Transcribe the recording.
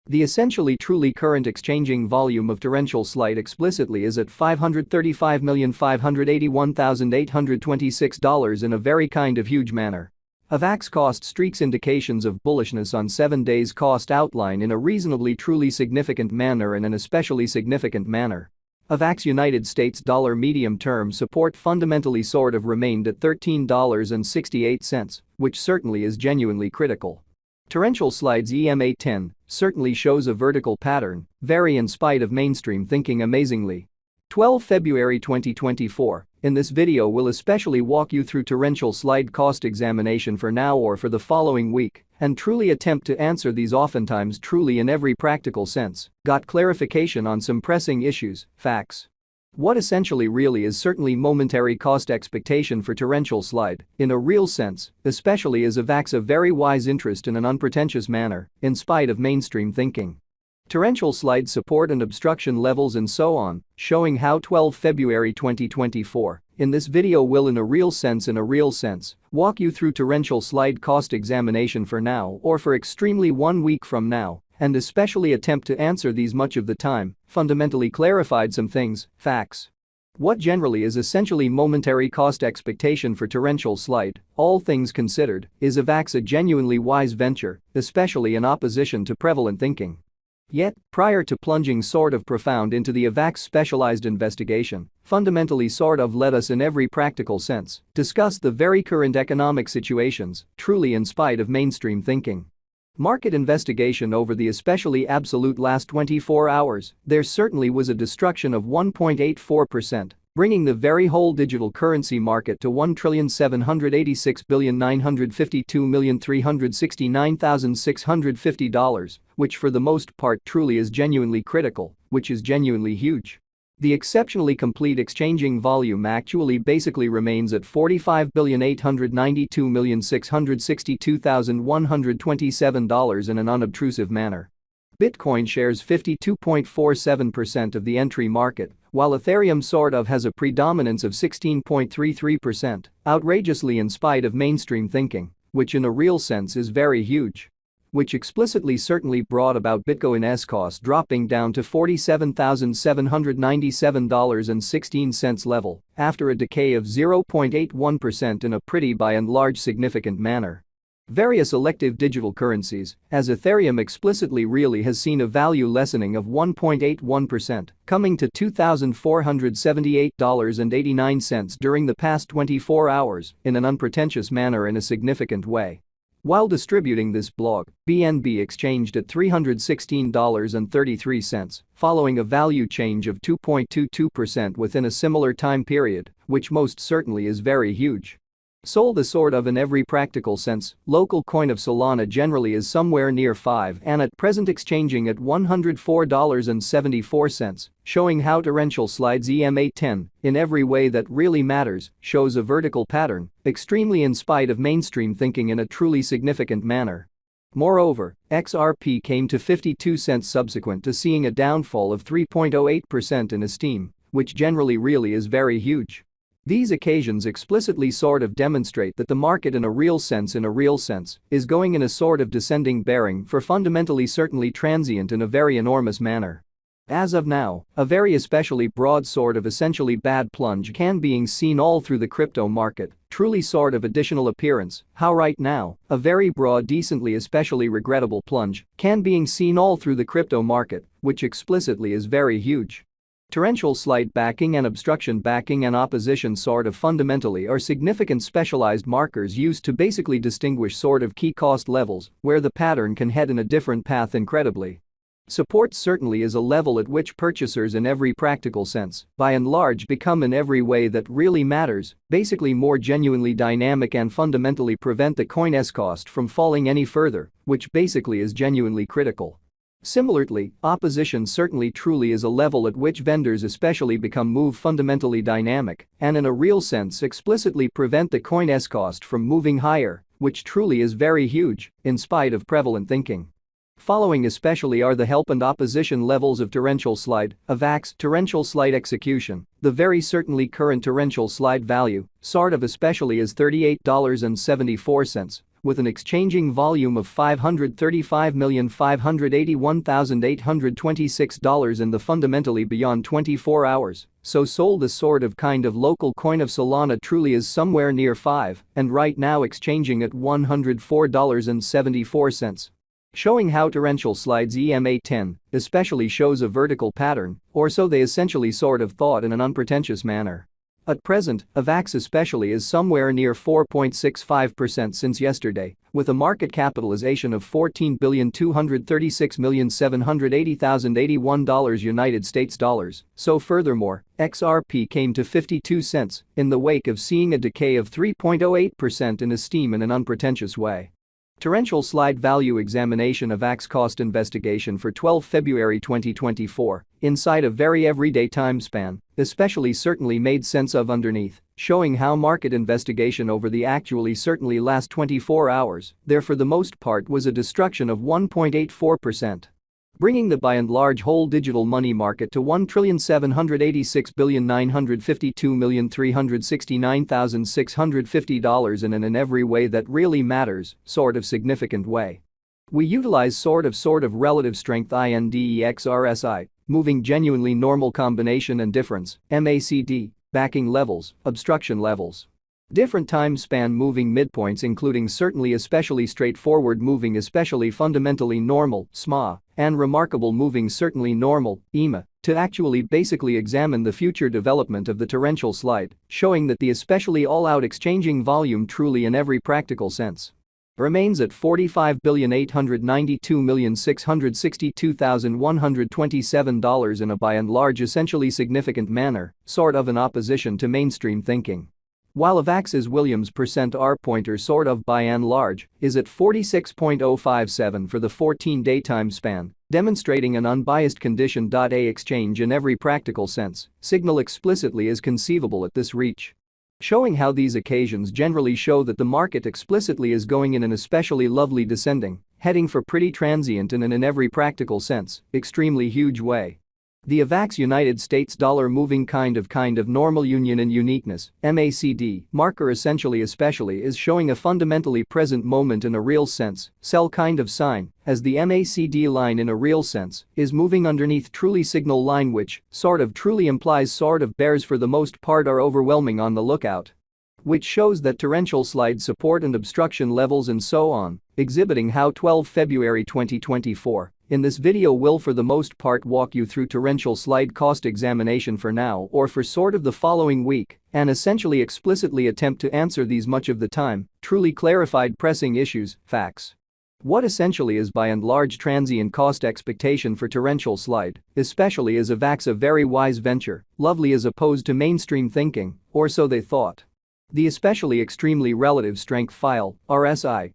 The essentially truly current exchanging volume of torrential slide explicitly is at $535,581,826 in a very kind of huge manner. Avax cost streaks indications of bullishness on 7 days cost outline in a reasonably truly significant manner and an especially significant manner. Avax United States dollar medium-term support fundamentally sort of remained at $13.68, which certainly is genuinely critical. Torrential slides EMA 10 certainly shows a vertical pattern, very in spite of mainstream thinking amazingly. 12 February 2024, in this video we'll especially walk you through torrential slide cost examination for now or for the following week and truly attempt to answer these oftentimes truly in every practical sense, got clarification on some pressing issues, facts. What essentially really is certainly momentary cost expectation for torrential slide, in a real sense, especially as Avax a very wise interest in an unpretentious manner, in spite of mainstream thinking. Torrential slide support and obstruction levels and so on, showing how 12 February 2024, in this video will in a real sense walk you through torrential slide cost examination for now or for extremely 1 week from now. And especially attempt to answer these much of the time, fundamentally clarified some things, facts. What generally is essentially momentary cost expectation for torrential slide, all things considered, is Avax a genuinely wise venture, especially in opposition to prevalent thinking. Yet, prior to plunging sort of profound into the Avax specialized investigation, fundamentally sort of let us in every practical sense discuss the very current economic situations, truly in spite of mainstream thinking. Market investigation over the especially absolute last 24 hours, there certainly was a destruction of 1.84%, bringing the very whole digital currency market to $1,786,952,369,650, which for the most part truly is genuinely critical, which is genuinely huge. The exceptionally complete exchanging volume actually basically remains at $45,892,662,127 in an unobtrusive manner. Bitcoin shares 52.47% of the entry market, while Ethereum sort of has a predominance of 16.33%, outrageously in spite of mainstream thinking, which in a real sense is very huge. Which explicitly certainly brought about Bitcoin's cost dropping down to $47,797.16 level after a decay of 0.81% in a pretty by and large significant manner. Various elective digital currencies, as Ethereum explicitly really has seen a value lessening of 1.81%, coming to $2,478.89 during the past 24 hours in an unpretentious manner in a significant way. While distributing this blog, BNB exchanged at $316.33, following a value change of 2.22% within a similar time period, which most certainly is very huge. Sold a sort of in every practical sense, local coin of Solana generally is somewhere near 5 and at present exchanging at $104.74, showing how torrential slides EMA 10, in every way that really matters, shows a vertical pattern, extremely in spite of mainstream thinking in a truly significant manner. Moreover, XRP came to 52 cents subsequent to seeing a downfall of 3.08% in esteem, which generally really is very huge. These occasions explicitly sort of demonstrate that the market in a real sense is going in a sort of descending bearing for fundamentally certainly transient in a very enormous manner. As of now, a very especially broad sort of essentially bad plunge can being seen all through the crypto market, truly sort of additional appearance, how right now, a very broad decently especially regrettable plunge can being seen all through the crypto market, which explicitly is very huge. Torrential slide backing and obstruction backing and opposition sort of fundamentally are significant specialized markers used to basically distinguish sort of key cost levels where the pattern can head in a different path incredibly. Support certainly is a level at which purchasers in every practical sense, by and large become in every way that really matters, basically more genuinely dynamic and fundamentally prevent the coin's cost from falling any further, which basically is genuinely critical. Similarly, opposition certainly truly is a level at which vendors especially become move fundamentally dynamic and in a real sense explicitly prevent the coin's cost from moving higher, which truly is very huge, in spite of prevalent thinking. Following especially are the help and opposition levels of torrential slide, Avax torrential slide execution, the very certainly current torrential slide value, sort of especially is $38.74, with an exchanging volume of $535,581,826 in the fundamentally beyond 24 hours, so sold a sort of kind of local coin of Solana truly is somewhere near 5 and right now exchanging at $104.74. Showing how torrential slides EMA10 especially shows a vertical pattern, or so they essentially sort of thought in an unpretentious manner. At present, Avax especially is somewhere near 4.65% since yesterday, with a market capitalization of $14,236,780,081 United States dollars. So furthermore, XRP came to 52 cents in the wake of seeing a decay of 3.08% in esteem in an unpretentious way. Torrential slide value examination Avax cost investigation for 12 February 2024, inside a very everyday time span, especially certainly made sense of underneath, showing how market investigation over the actually certainly last 24 hours, there for the most part was a destruction of 1.84%. Bringing the by and large whole digital money market to $1,786,952,369,650 in an every way that really matters, sort of significant way. We utilize sort of relative strength INDEX RSI, moving genuinely normal combination and difference, MACD, backing levels, obstruction levels. Different time span moving midpoints including certainly especially straightforward moving especially fundamentally normal, SMA, and remarkable moving certainly normal, EMA, to actually basically examine the future development of the torrential slide, showing that the especially all-out exchanging volume truly in every practical sense remains at $45,892,662,127 in a by and large essentially significant manner, sort of in opposition to mainstream thinking. While Avax's Williams %R pointer sort of by and large is at 46.057 for the 14-day time span, demonstrating an unbiased condition. A exchange in every practical sense, signal explicitly is conceivable at this reach. Showing how these occasions generally show that the market explicitly is going in an especially lovely descending, heading for pretty transient and in an every practical sense, extremely huge way. The Avax United States dollar moving kind of normal union and uniqueness, MACD, marker essentially especially is showing a fundamentally present moment in a real sense, sell kind of sign, as the MACD line in a real sense is moving underneath truly signal line which sort of truly implies sort of bears for the most part are overwhelming on the lookout. Which shows that torrential slide support and obstruction levels and so on, exhibiting how 12 February 2024. In this video will for the most part walk you through torrential slide cost examination for now or for sort of the following week and essentially explicitly attempt to answer these much of the time, truly clarified pressing issues, facts. What essentially is by and large transient cost expectation for torrential slide, especially is Avax a very wise venture, lovely as opposed to mainstream thinking, or so they thought. The especially extremely relative strength file, RSI,